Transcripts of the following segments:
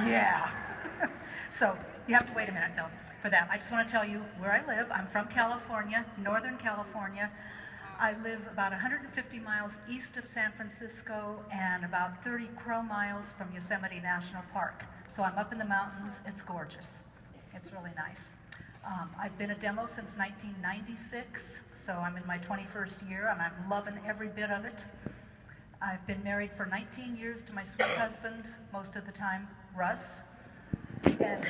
Yeah. So you have to wait a minute though for that. I just want to tell you where I live. I'm from California, Northern California. I live about 150 miles east of San Francisco and about 30 crow miles from Yosemite National Park. So I'm up in the mountains. It's gorgeous. It's really nice. I've been a demo since 1996, so I'm in my 21st year and I'm loving every bit of it. I've been married for 19 years to my sweet husband, most of the time, Russ. And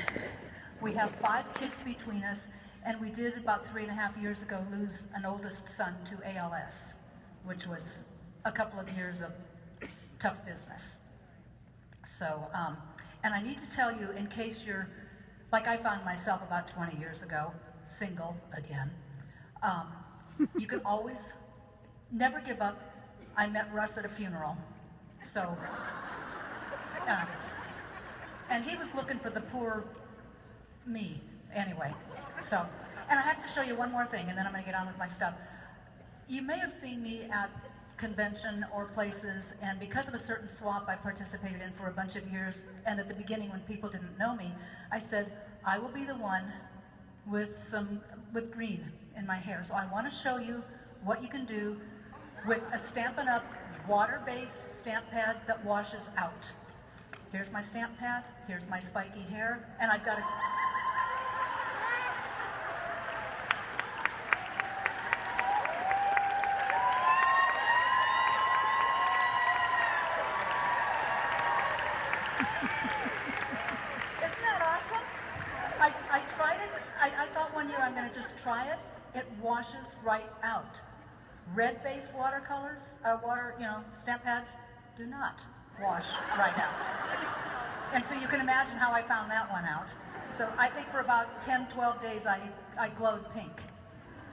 we have 5 kids between us, and we did about 3.5 years ago lose an oldest son to ALS, which was a couple of years of tough business. So, and I need to tell you, in case you're, like I found myself about 20 years ago, single again, you can always, never give up. I met Russ at a funeral, so, and he was looking for the poor me, anyway. So, and I have to show you one more thing, and then I'm going to get on with my stuff. You may have seen me at convention or places, and because of a certain swap I participated in for a bunch of years, and at the beginning when people didn't know me, I said, I will be the one with green in my hair. So I want to show you what you can do with a Stampin' Up! Water-based stamp pad that washes out. Here's my stamp pad, here's my spiky hair, and I've got a... Isn't that awesome? I tried it, I thought one year I'm going to just try it. It washes right out. Red-based watercolors, stamp pads, do not wash right out. And so you can imagine how I found that one out. So I think for about 10, 12 days I glowed pink.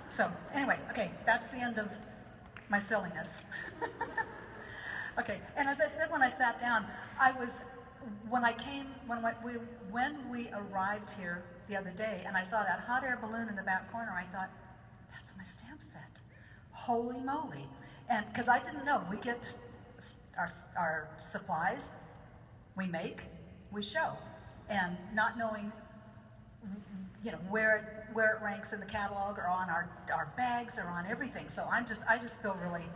So anyway, okay, that's the end of my silliness. Okay, and as I said when I sat down, when we arrived here the other day and I saw that hot air balloon in the back corner, I thought, that's my stamp set. Holy moly. And because I didn't know, we get our supplies, we make, we show. And not knowing where it ranks in the catalog or on our bags or on everything. So I just feel really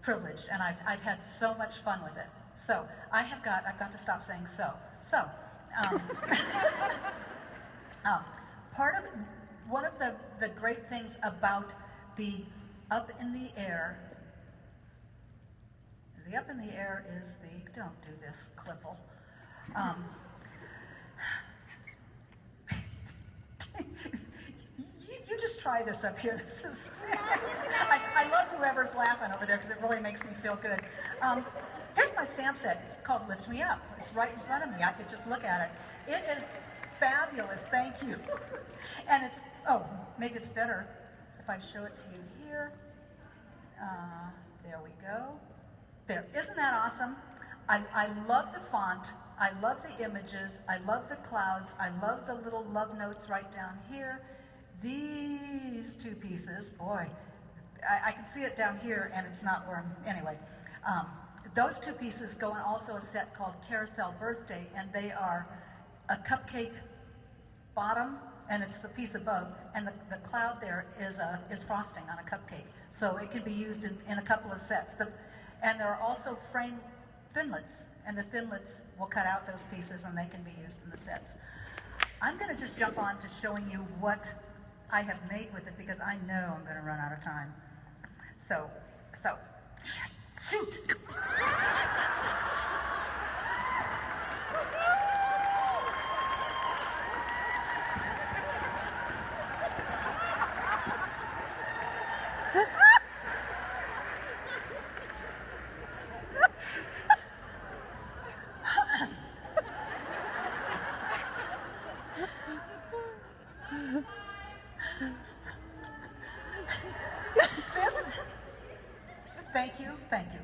privileged, and I've had so much fun with it. So I've got to stop saying so. So one of the great things about the up in the air is the, don't do this, Klipple. You just try this up here. This is, I love whoever's laughing over there because it really makes me feel good. Here's my stamp set. It's called Lift Me Up. It's right in front of me. I could just look at it. It is fabulous, thank you. And it's, maybe it's better if I show it to you here. There we go. There, isn't that awesome? I love the font, I love the images, I love the clouds, I love the little love notes right down here. These 2 pieces, boy, I can see it down here and it's not where anyway. Those 2 pieces go in also a set called Carousel Birthday, and they are a cupcake bottom, and it's the piece above, and the cloud there is frosting on a cupcake. So it can be used in a couple of sets. And there are also frame thinlits, and the thinlits will cut out those pieces and they can be used in the sets. I'm going to just jump on to showing you what I have made with it because I know I'm going to run out of time. So, shoot! Thank you.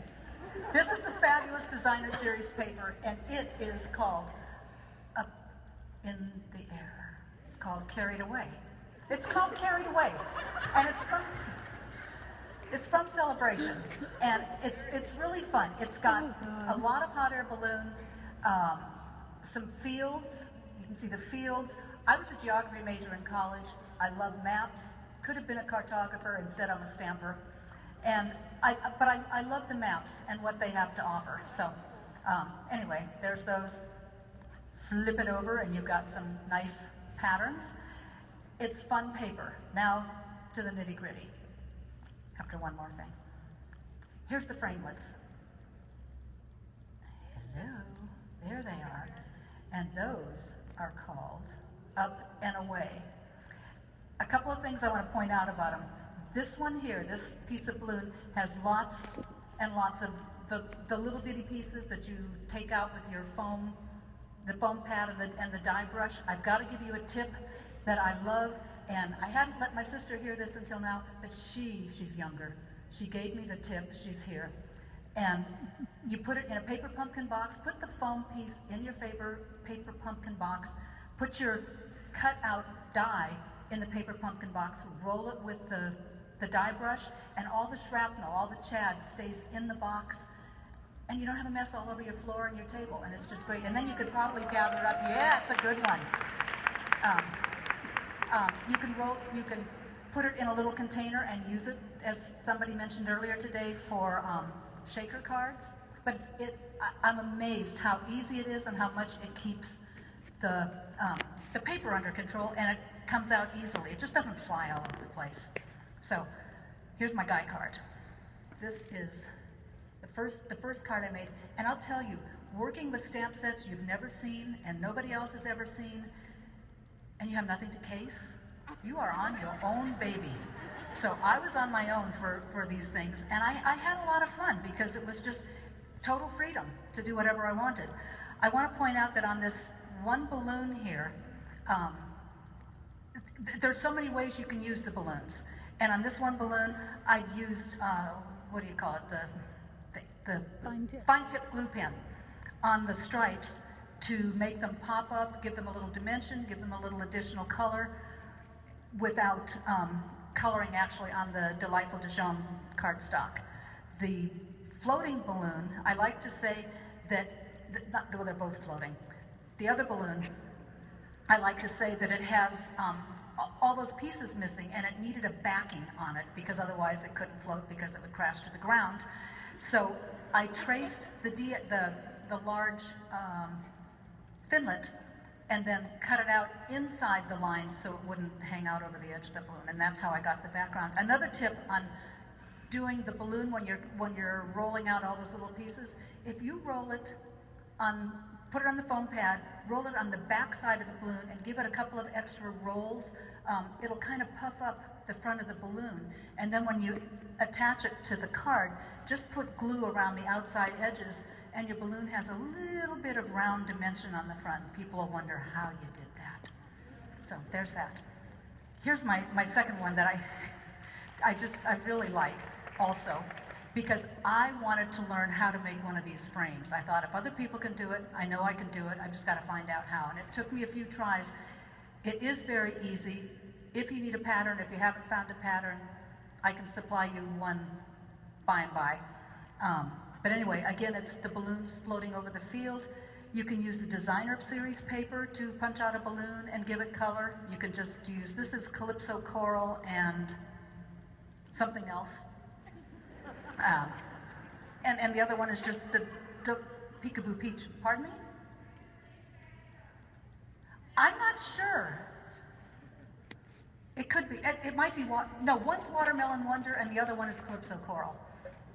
This is the fabulous designer series paper, and it is called Up in the Air. It's called Carried Away. It's called Carried Away, and it's from Celebration, and it's really fun. It's got a lot of hot air balloons, Some fields, you can see the fields. I was a geography major in college. I love maps. Could have been a cartographer, instead I'm a stamper. And I love the maps and what they have to offer. So anyway, there's those. Flip it over and you've got some nice patterns. It's fun paper. Now to the nitty-gritty, after one more thing. Here's the framelits. Hello, there they are. And those are called Up and Away. A couple of things I want to point out about them. This one here, this piece of balloon, has lots and lots of the little bitty pieces that you take out with your foam, the foam pad and the dye brush. I've got to give you a tip that I love, and I hadn't let my sister hear this until now, but she's younger. She gave me the tip, she's here. And you put it in a paper pumpkin box, put the foam piece in your paper pumpkin box, put your cut out dye in the paper pumpkin box, roll it with the dye brush, and all the shrapnel, all the chad stays in the box, and you don't have a mess all over your floor and your table, and it's just great. And then you could probably gather it up. Yeah, it's a good one. You can put it in a little container and use it, as somebody mentioned earlier today, for shaker cards. But I'm amazed how easy it is and how much it keeps the paper under control, and it comes out easily. It just doesn't fly all over the place. So here's my guy card. This is the first card I made, and I'll tell you, working with stamp sets you've never seen and nobody else has ever seen, and you have nothing to case, you are on your own baby. So I was on my own for these things, and I had a lot of fun because it was just total freedom to do whatever I wanted. I want to point out that on this one balloon here, there's so many ways you can use the balloons. And on this one balloon, I used, what do you call it, the fine tip glue pen on the stripes to make them pop up, give them a little dimension, give them a little additional color without coloring actually on the Delightful Dijon cardstock. The floating balloon, I like to say that, well, they're both floating. The other balloon, I like to say that it has all those pieces missing, and it needed a backing on it because otherwise it couldn't float because it would crash to the ground. So I traced the large thinlet and then cut it out inside the lines so it wouldn't hang out over the edge of the balloon, and that's how I got the background. Another tip on doing the balloon when you're rolling out all those little pieces, if you roll it on, put it on the foam pad, roll it on the back side of the balloon and give it a couple of extra rolls, it'll kind of puff up the front of the balloon. And then when you attach it to the card, just put glue around the outside edges and your balloon has a little bit of round dimension on the front. People will wonder how you did that. So there's that. Here's my second one that I really like also, because I wanted to learn how to make one of these frames. I thought if other people can do it, I know I can do it. I've just got to find out how. And it took me a few tries. It is very easy. If you need a pattern, if you haven't found a pattern, I can supply you one by and by. But anyway, again, it's the balloons floating over the field. You can use the designer series paper to punch out a balloon and give it color. You can just use, this is Calypso Coral and something else. And the other one is just the Peekaboo Peach. Pardon me? I'm not sure. It could be. It might be. No, one's Watermelon Wonder and the other one is Calypso Coral.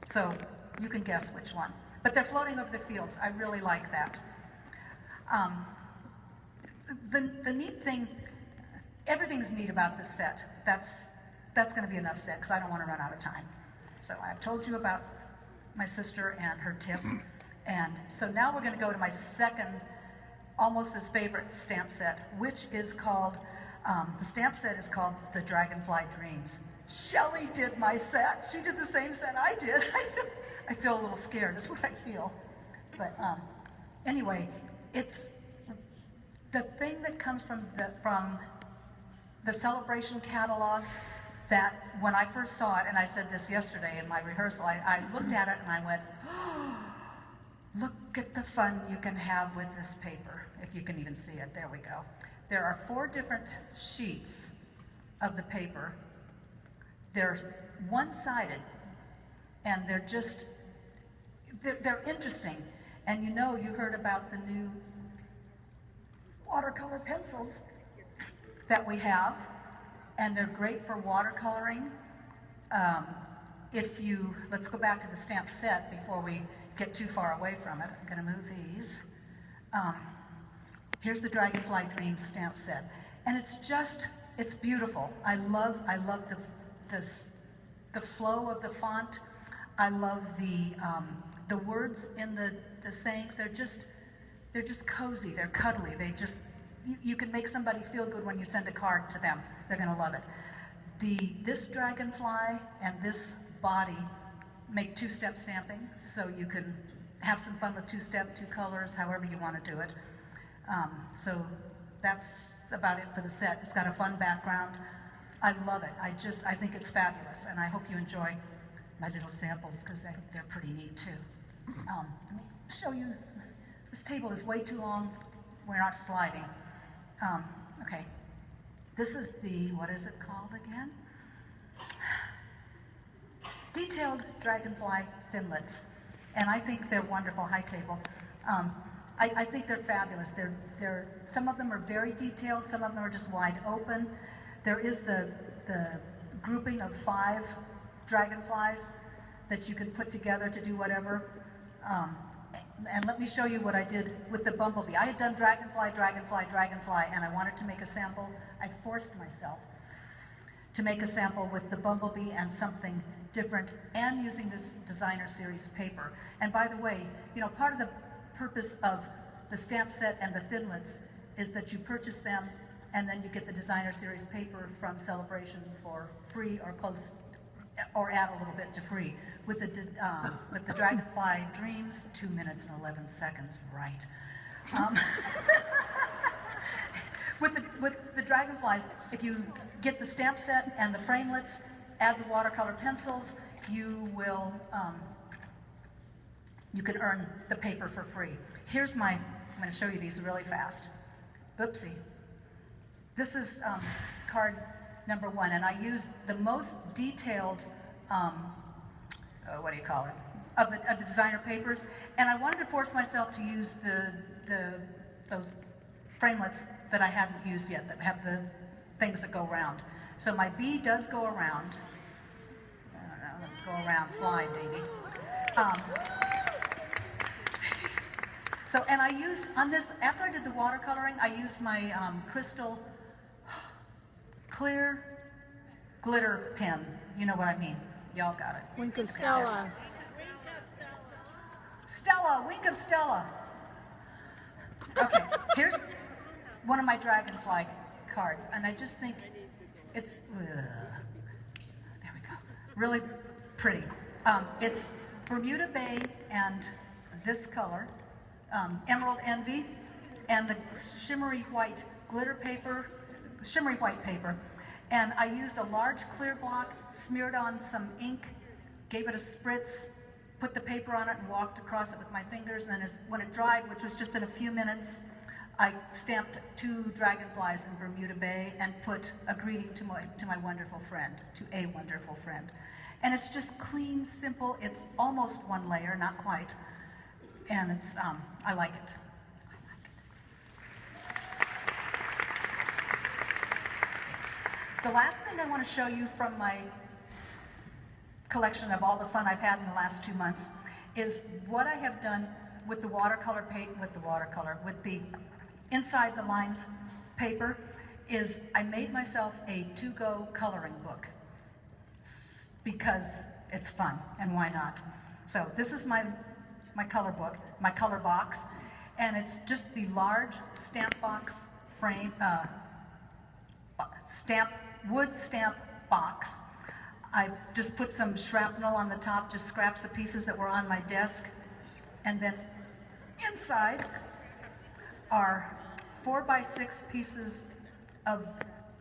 So you can guess which one. But they're floating over the fields. I really like that. The neat thing, everything's neat about this set. That's going to be enough said because I don't want to run out of time. So I've told you about my sister and her tip. And so now we're going to go to my second, almost as favorite stamp set, which is called, the stamp set is called the Dragonfly Dreams. Shelley did my set. She did the same set I did. I feel a little scared, is what I feel. But anyway, it's the thing that comes from the Celebration catalog that when I first saw it, and I said this yesterday in my rehearsal, I looked at it and I went, oh, look at the fun you can have with this paper. if you can even see it. There we go. There are 4 different sheets of the paper. They're one-sided, and they're interesting. And you know, you heard about the new watercolor pencils that we have, and they're great for watercoloring. Let's go back to the stamp set before we get too far away from it. I'm going to move these. Here's the Dragonfly Dreams stamp set, and it's beautiful. I love the flow of the font. I love the words in the sayings. They're just cozy. They're cuddly. You can make somebody feel good when you send a card to them. They're going to love it. This dragonfly and this body make 2-step stamping, so you can have some fun with 2-step, 2 colors, however you want to do it. So that's about it for the set. It's got a fun background. I love it. I think it's fabulous, and I hope you enjoy my little samples because I think they're pretty neat too. Let me show you. This table is way too long. We're not sliding. Okay. This is what is it called again? Detailed Dragonfly Thinlits. And I think they're wonderful. High table. I think they're fabulous. Some of them are very detailed, some of them are just wide open. There is the grouping of 5 dragonflies that you can put together to do whatever. And let me show you what I did with the bumblebee. I had done dragonfly, dragonfly, dragonfly, and I wanted to make a sample. I forced myself to make a sample with the bumblebee and something different, and using this designer series paper. And by the way, part of the purpose of the stamp set and the Thinlits is that you purchase them and then you get the designer series paper from Celebration for free or close, or add a little bit to free. With the Dragonfly Dreams, 2 minutes and 11 seconds, right. With the dragonflies, if you get the stamp set and the framelits, add the watercolor pencils, you can earn the paper for free. I'm going to show you these really fast. Oopsie. This is card number 1, and I used the most detailed, what do you call it, of the designer papers, and I wanted to force myself to use those framelits that I hadn't used yet, that have the things that go around. So my bee does go around. Go around, fly, baby. And I used, on this, after I did the watercoloring, I used my crystal clear glitter pen. You know what I mean. Y'all got it. Wink of Stella. Stella, wink of Stella. Okay, here's one of my dragonfly cards, and I just think it's, there we go, really pretty. It's Bermuda Bay and this color, Emerald Envy, and the shimmery white glitter paper, shimmery white paper. And I used a large clear block, smeared on some ink, gave it a spritz, put the paper on it and walked across it with my fingers. And then when it dried, which was just in a few minutes, I stamped 2 dragonflies in Bermuda Bay and put a greeting to my wonderful friend, to a wonderful friend. And it's just clean, simple. It's almost 1 layer, not quite. And it's, I like it. The last thing I want to show you from my collection of all the fun I've had in the last 2 months is what I have done with the watercolor with the inside the lines paper, is I made myself a to-go coloring book because it's fun, and why not? So this is my color book, my color box, and it's just the large stamp box frame, wood stamp box. I just put some shrapnel on the top, just scraps of pieces that were on my desk, and then inside are 4x6 pieces of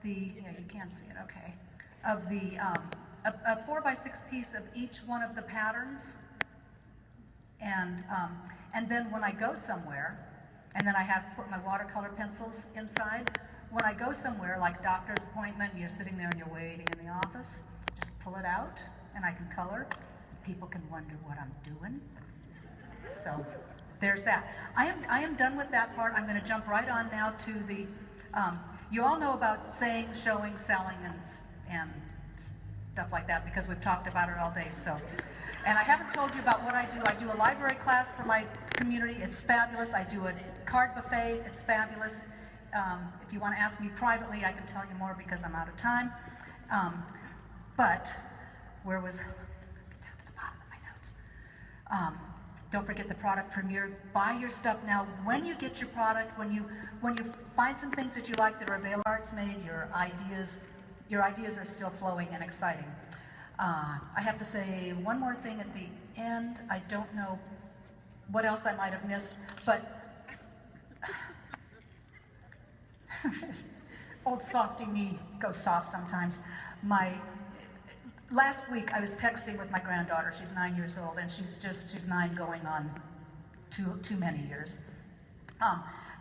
the, yeah, you can see it, okay, of the, a 4x6 piece of each one of the patterns. And then when I go somewhere, And then I have put my watercolor pencils inside. When I go somewhere, like doctor's appointment, you're sitting there and you're waiting in the office, just pull it out and I can color. People can wonder what I'm doing. So there's that. I am done with that part. I'm going to jump right on now to the, you all know about saying, showing, selling, and stuff like that because we've talked about it all day. So, and I haven't told you about what I do. I do a library class for my community. It's fabulous. I do a card buffet. It's fabulous. If you want to ask me privately, I can tell you more because I'm out of time. But where was, get down to the bottom of my notes. Don't forget the product premiere. Buy your stuff now. When you get your product, when you find some things that you like that are available, art's made, your ideas are still flowing and exciting. I have to say one more thing at the end. I don't know what else I might have missed, but old softy me goes soft sometimes. Last week I was texting with my granddaughter. She's 9 years old, and she's 9 going on too many years.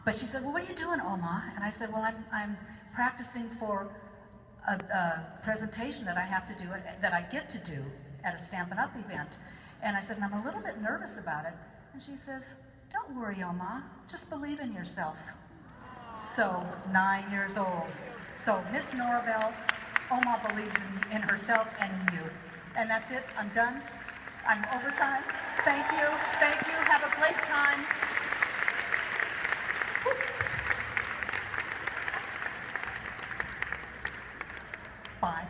But she said, well, what are you doing, Oma? And I said, well, I'm practicing for a presentation that I have to do, that I get to do at a Stampin' Up! Event. And I said, and I'm a little bit nervous about it. And she says, don't worry, Oma, just believe in yourself. So, 9 years old. So, Miss Norabelle, Oma believes in herself and in you. And that's it, I'm done. I'm over time. Thank you, have a great time. Bye.